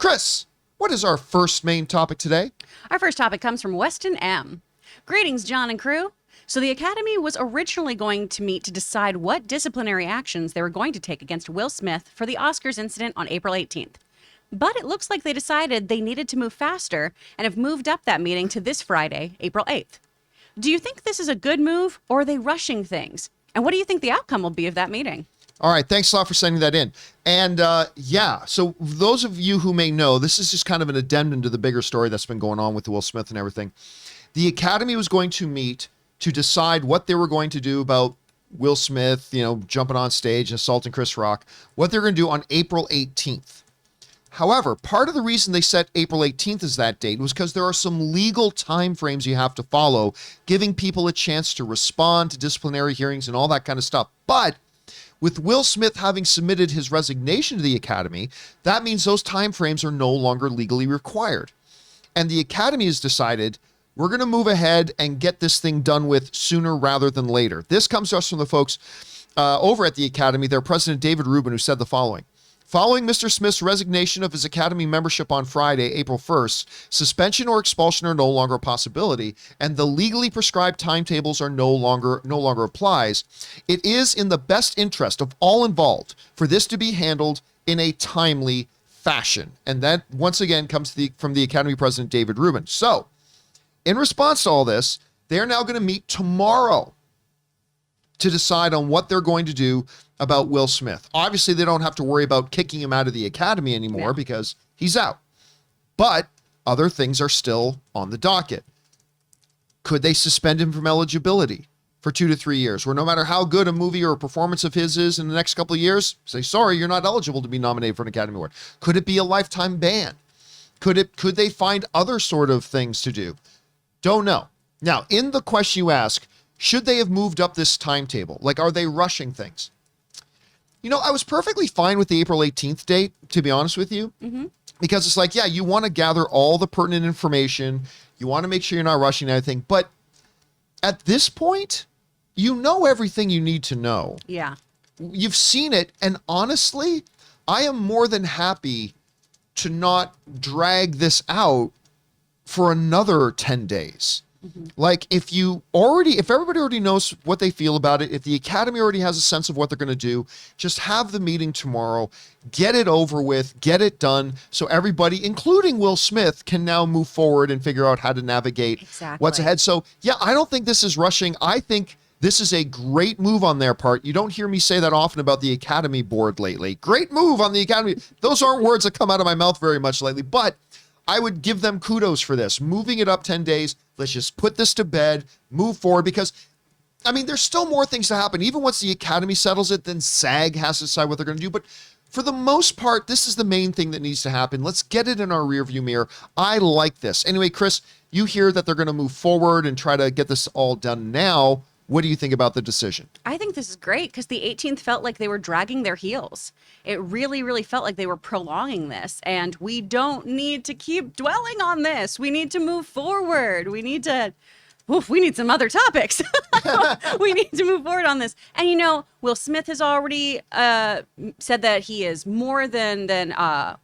Chris, what is our first main topic today? Our first topic comes from Weston M. Greetings, John and crew. So the Academy was originally going to meet to decide what disciplinary actions they were going to take against Will Smith for the Oscars incident on April 18th. But it looks like they decided they needed to move faster and have moved up that meeting to this Friday, April 8th. Do you think this is a good move, or are they rushing things? And what do you think the outcome will be of that meeting? All right, thanks a lot for sending that in. And so those of you who may know, this is just kind of an addendum to the bigger story that's been going on with Will Smith and everything. The Academy was going to meet to decide what they were going to do about Will Smith, jumping on stage and assaulting Chris Rock, what they're going to do on April 18th. However, part of the reason they set April 18th as that date was because there are some legal timeframes you have to follow, giving people a chance to respond to disciplinary hearings and all that kind of stuff. But with Will Smith having submitted his resignation to the Academy, that means those timeframes are no longer legally required. And the Academy has decided we're going to move ahead and get this thing done with sooner rather than later. This comes to us from the folks over at the Academy, their president, David Rubin, who said the following. Following Mr. Smith's resignation of his Academy membership on Friday, April 1st, suspension or expulsion are no longer a possibility, and the legally prescribed timetables are no longer applies. It is in the best interest of all involved for this to be handled in a timely fashion. And that, once again, comes from the Academy president, David Rubin. So, in response to all this, they're now going to meet tomorrow to decide on what they're going to do about Will Smith. Obviously, they don't have to worry about kicking him out of the Academy anymore because he's out. But other things are still on the docket. Could they suspend him from eligibility for 2 to 3 years, where no matter how good a movie or a performance of his is in the next couple of years, say, sorry, you're not eligible to be nominated for an Academy Award? Could it be a lifetime ban? Could they find other sort of things to do? Don't know. Now, in the question you ask, should they have moved up this timetable? Like, are they rushing things? I was perfectly fine with the April 18th date, to be honest with you, because it's like, yeah, you want to gather all the pertinent information. You want to make sure you're not rushing anything. But at this point, you know everything you need to know. Yeah. You've seen it. And honestly, I am more than happy to not drag this out for another 10 days. Like, if everybody already knows what they feel about it, if the Academy already has a sense of what they're going to do, just have the meeting tomorrow, get it over with, get it done, so everybody, including Will Smith, can now move forward and figure out how to navigate what's ahead. So, yeah, I don't think this is rushing. I think this is a great move on their part. You don't hear me say that often about the Academy board lately. Great move on the Academy. Those aren't words that come out of my mouth very much lately, but I would give them kudos for this. Moving it up 10 days, let's just put this to bed, move forward, because, there's still more things to happen. Even once the Academy settles it, then SAG has to decide what they're going to do. But for the most part, this is the main thing that needs to happen. Let's get it in our rearview mirror. I like this. Anyway, Chris, you hear that they're going to move forward and try to get this all done now. What do you think about the decision? I think this is great because the 18th felt like they were dragging their heels. It really, really felt like they were prolonging this, and we don't need to keep dwelling on this. We need to move forward. We need some other topics. We need to move forward on this. And, Will Smith has already said that he is more than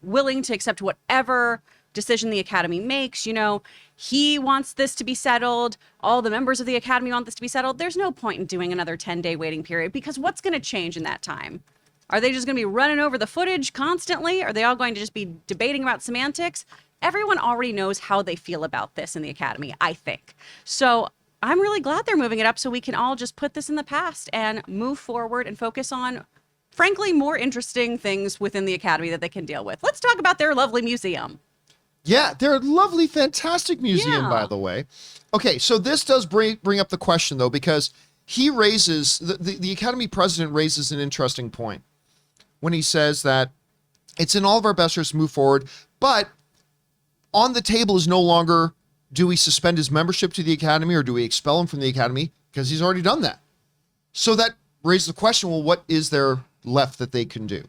willing to accept whatever decision the Academy makes. He wants this to be settled. All the members of the Academy want this to be settled. There's no point in doing another 10-day waiting period, because what's going to change in that time? Are they just going to be running over the footage constantly? Are they all going to just be debating about semantics? Everyone already knows how they feel about this in the Academy, I think. So I'm really glad they're moving it up so we can all just put this in the past and move forward and focus on, frankly, more interesting things within the Academy that they can deal with. Let's talk about their lovely museum. Yeah, they're a lovely, fantastic museum, by the way. Okay, so this does bring up the question, though, because he raises, the Academy president raises an interesting point when he says that it's in all of our best interests to move forward, but on the table is no longer, do we suspend his membership to the Academy or do we expel him from the Academy? Because he's already done that. So that raises the question, well, what is there left that they can do?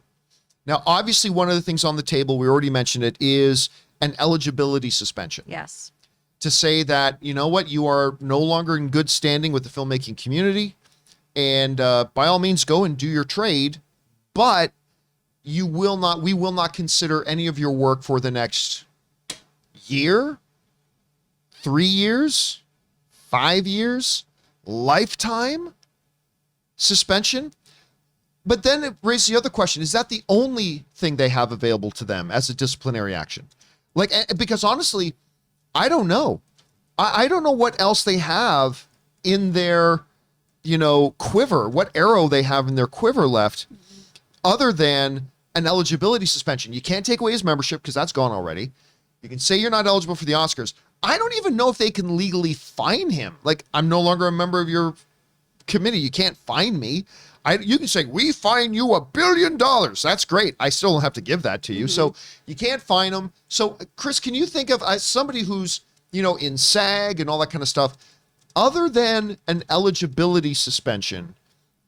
Now, obviously, one of the things on the table, we already mentioned it, is an eligibility suspension. Yes. To say that, you know what, you are no longer in good standing with the filmmaking community, and by all means, go and do your trade, but we will not consider any of your work for the next year, 3 years, 5 years, lifetime suspension. But then it raises the other question, is that the only thing they have available to them as a disciplinary action? Like, because honestly, I don't know. I don't know what else they have in their, quiver, what arrow they have in their quiver left other than an eligibility suspension. You can't take away his membership because that's gone already. You can say you're not eligible for the Oscars. I don't even know if they can legally fine him. Like, I'm no longer a member of your committee. You can't fine me. You can say, we fine you $1 billion. That's great. I still don't have to give that to you. So you can't fine him. So Chris, can you think of somebody who's, in SAG and all that kind of stuff, other than an eligibility suspension,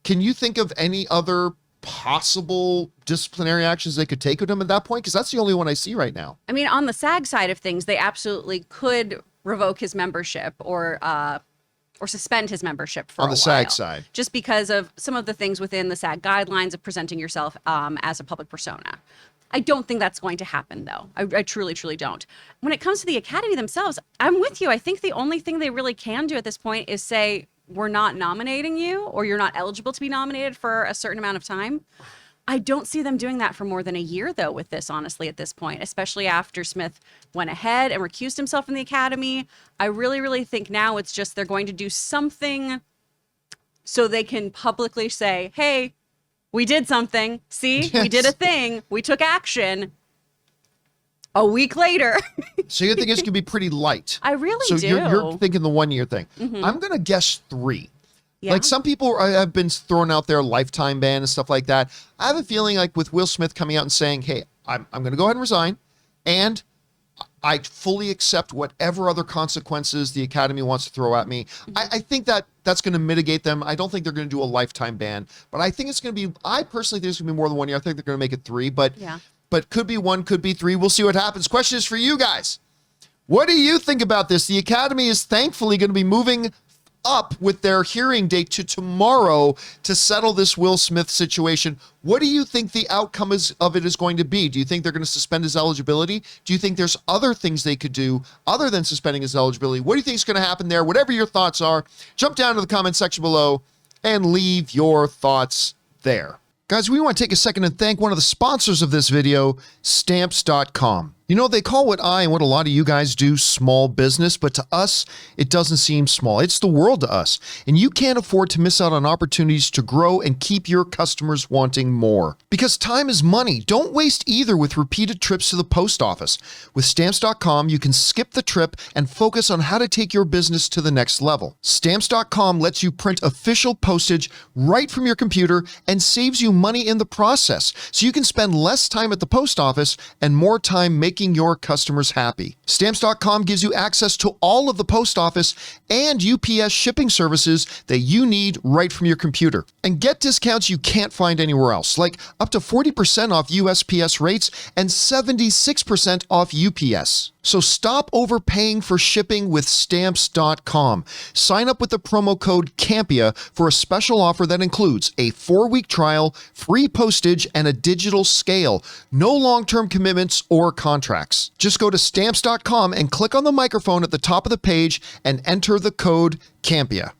can you think of any other possible disciplinary actions they could take with him at that point? Because that's the only one I see right now. I mean, on the SAG side of things, they absolutely could revoke his membership or suspend his membership for a while. On the SAG side. Just because of some of the things within the SAG guidelines of presenting yourself as a public persona. I don't think that's going to happen, though. I truly, truly don't. When it comes to the Academy themselves, I'm with you. I think the only thing they really can do at this point is say, we're not nominating you, or you're not eligible to be nominated for a certain amount of time. I don't see them doing that for more than a year, though, with this, honestly, at this point, especially after Smith went ahead and recused himself from the Academy. I really, really think now it's just they're going to do something so they can publicly say, hey, we did something. See, we did a thing. We took action. A week later. So you think it's going to be pretty light? I really do. So you're thinking the 1 year thing. I'm going to guess 3. Yeah. Like some people have been throwing out their lifetime ban and stuff like that. I have a feeling like with Will Smith coming out and saying, hey, I'm going to go ahead and resign. And I fully accept whatever other consequences the Academy wants to throw at me. I think that's going to mitigate them. I don't think they're going to do a lifetime ban. But I think it's going to be, I personally think it's going to be more than 1 year. I think they're going to make it 3. But could be 1, could be 3. We'll see what happens. Question is for you guys. What do you think about this? The Academy is thankfully going to be moving up with their hearing date to tomorrow to settle this Will Smith situation. What do you think the outcome of it is going to be? Do you think they're going to suspend his eligibility? Do you think there's other things they could do other than suspending his eligibility? What do you think is going to happen there? Whatever your thoughts are, jump down to the comment section below and leave your thoughts there. Guys, we want to take a second and thank one of the sponsors of this video, Stamps.com. They call what I and what a lot of you guys do small business, but to us, it doesn't seem small. It's the world to us. And you can't afford to miss out on opportunities to grow and keep your customers wanting more. Because time is money. Don't waste either with repeated trips to the post office. With Stamps.com, you can skip the trip and focus on how to take your business to the next level. Stamps.com lets you print official postage right from your computer and saves you money in the process. So you can spend less time at the post office and more time making your customers happy. Stamps.com gives you access to all of the post office and UPS shipping services that you need right from your computer. And get discounts you can't find anywhere else, like up to 40% off USPS rates and 76% off UPS. So stop overpaying for shipping with Stamps.com. Sign up with the promo code Campea for a special offer that includes a 4-week trial, free postage, and a digital scale. No long-term commitments or contracts. Just go to Stamps.com and click on the microphone at the top of the page and enter the code Campea.